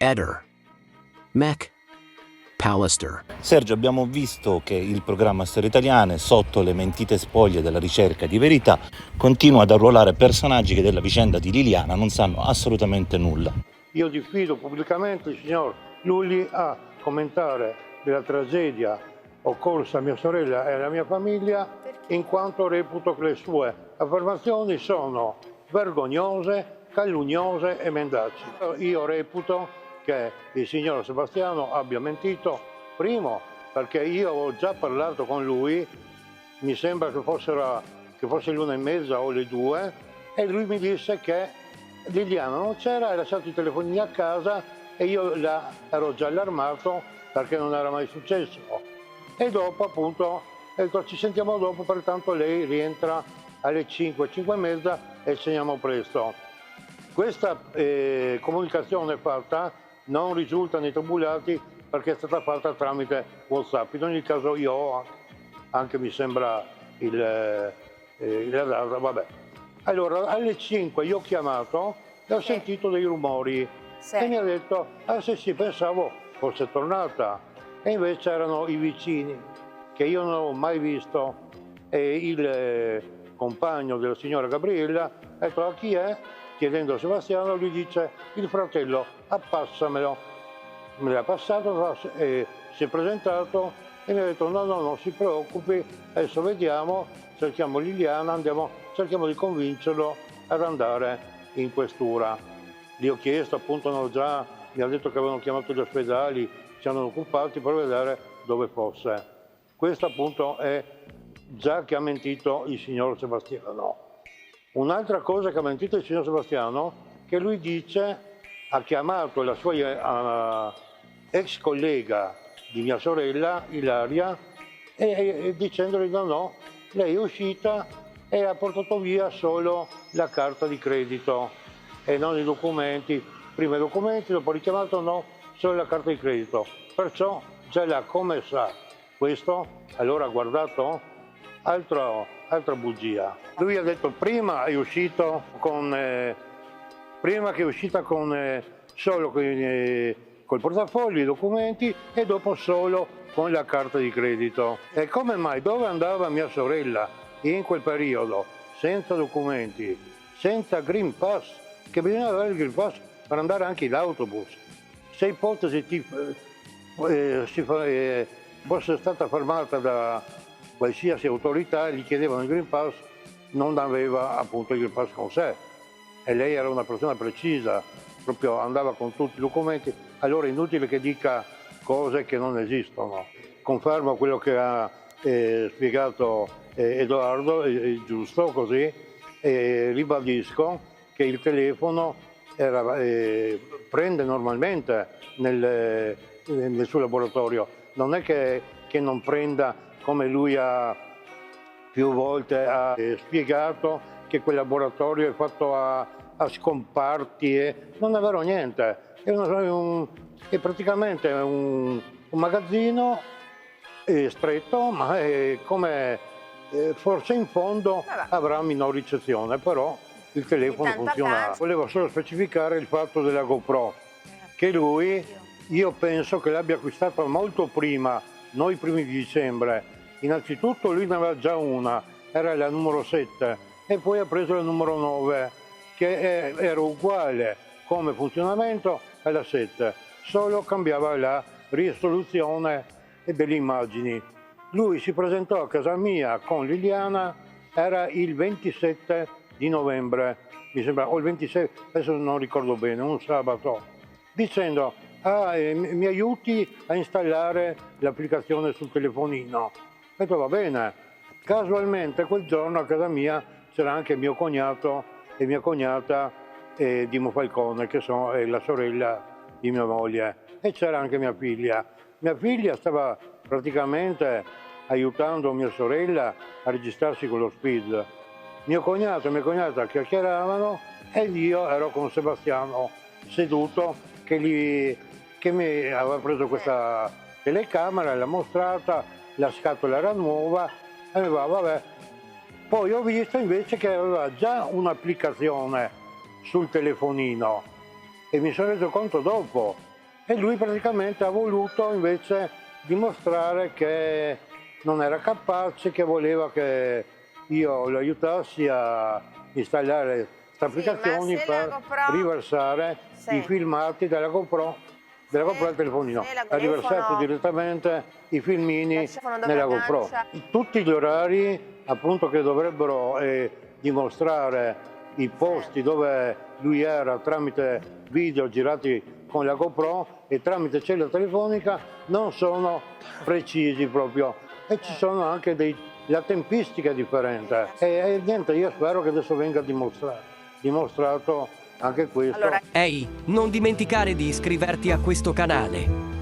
Eder, Mac, Pallister. Sergio, abbiamo visto che il programma Storie Italiane, sotto le mentite spoglie della ricerca di verità, continua ad arruolare personaggi che della vicenda di Liliana non sanno assolutamente nulla. Io diffido pubblicamente il signor Lulli a commentare della tragedia occorsa a mia sorella e alla mia famiglia, in quanto reputo che le sue affermazioni sono vergognose, calunniose e mendaci. Io reputo che il signor Sebastiano abbia mentito, primo perché io ho già parlato con lui, mi sembra che fosse l'1:30 o le 2, e lui mi disse che Liliana non c'era, ha lasciato i telefonini a casa e io ero già allarmato perché non era mai successo. E dopo appunto ho detto ci sentiamo dopo, pertanto lei rientra alle 5, 5:30 e ceniamo presto. Questa comunicazione fatta non risulta nei tabulati perché è stata fatta tramite WhatsApp. In ogni caso io ho anche mi sembra la data, vabbè. Allora alle 5 io ho chiamato e ho sentito dei rumori e mi ha detto sì, pensavo fosse tornata, e invece erano i vicini che io non ho mai visto, e il compagno della signora Gabriella ha detto a chi è? Chiedendo a Sebastiano, lui dice il fratello, appassamelo. Me l'ha passato e si è presentato e mi ha detto no, non si preoccupi, adesso vediamo, cerchiamo Liliana, cerchiamo di convincerlo ad andare in questura. Gli ho chiesto, appunto, mi ha detto che avevano chiamato gli ospedali, si hanno occupati per vedere dove fosse. Questo appunto è già che ha mentito il signor Sebastiano. Un'altra cosa che ha mentito il signor Sebastiano, che lui dice ha chiamato la sua ex collega di mia sorella, Ilaria, e dicendogli no, lei è uscita e ha portato via solo la carta di credito e non i documenti. Prima i documenti, dopo richiamato no, solo la carta di credito. Perciò già là, come sa questo, allora ha guardato altra bugia. Lui ha detto prima che è uscita solo col portafoglio, i documenti, e dopo solo con la carta di credito. E come mai? Dove andava mia sorella in quel periodo? Senza documenti, senza Green Pass, che bisognava avere il Green Pass per andare anche in autobus. Se ipotesi fosse stata fermata da qualsiasi autorità, gli chiedevano il Green Pass, non aveva appunto il Green Pass con sé. E lei era una persona precisa, proprio andava con tutti i documenti, allora è inutile che dica cose che non esistono. Confermo quello che ha spiegato Edoardo, è giusto così, e ribadisco che il telefono prende normalmente nel suo laboratorio, non è che non prenda, come lui ha più volte spiegato, che quel laboratorio è fatto a scomparti, e non è vero niente, è praticamente un magazzino stretto, ma forse in fondo avrà minor ricezione, però il telefono funziona. Volevo solo specificare il fatto della GoPro, che lui, io penso che l'abbia acquistata molto prima, noi primi di dicembre. Innanzitutto lui ne aveva già una, era la numero 7, e poi ha preso la numero 9, che era uguale come funzionamento alla 7, solo cambiava la risoluzione delle immagini. Lui si presentò a casa mia con Liliana, era il 27 di novembre, mi sembra, o il 26, adesso non ricordo bene, un sabato, dicendo mi aiuti a installare l'applicazione sul telefonino. Ho detto va bene. Casualmente quel giorno a casa mia c'era anche mio cognato e mia cognata Dimo Falcone, che è la sorella di mia moglie, e c'era anche mia figlia. Mia figlia stava praticamente aiutando mia sorella a registrarsi con lo SPID. Mio cognato e mia cognata chiacchieravano e io ero con Sebastiano seduto che mi aveva preso questa telecamera, l'ha mostrata, la scatola era nuova, e mi va, vabbè. Poi ho visto invece che aveva già un'applicazione sul telefonino e mi sono reso conto dopo e lui praticamente ha voluto invece dimostrare che non era capace, che voleva che io lo aiutassi a installare queste applicazioni per riversare i filmati della GoPro al telefonino. Ha riversato direttamente i filmini nella GoPro. Tutti gli orari appunto che dovrebbero dimostrare i posti dove lui era tramite video girati con la GoPro e tramite cella telefonica non sono precisi proprio, e ci sono anche la tempistica è differente, e niente, io spero che adesso venga dimostrato anche questo. Ehi, non dimenticare di iscriverti a questo canale.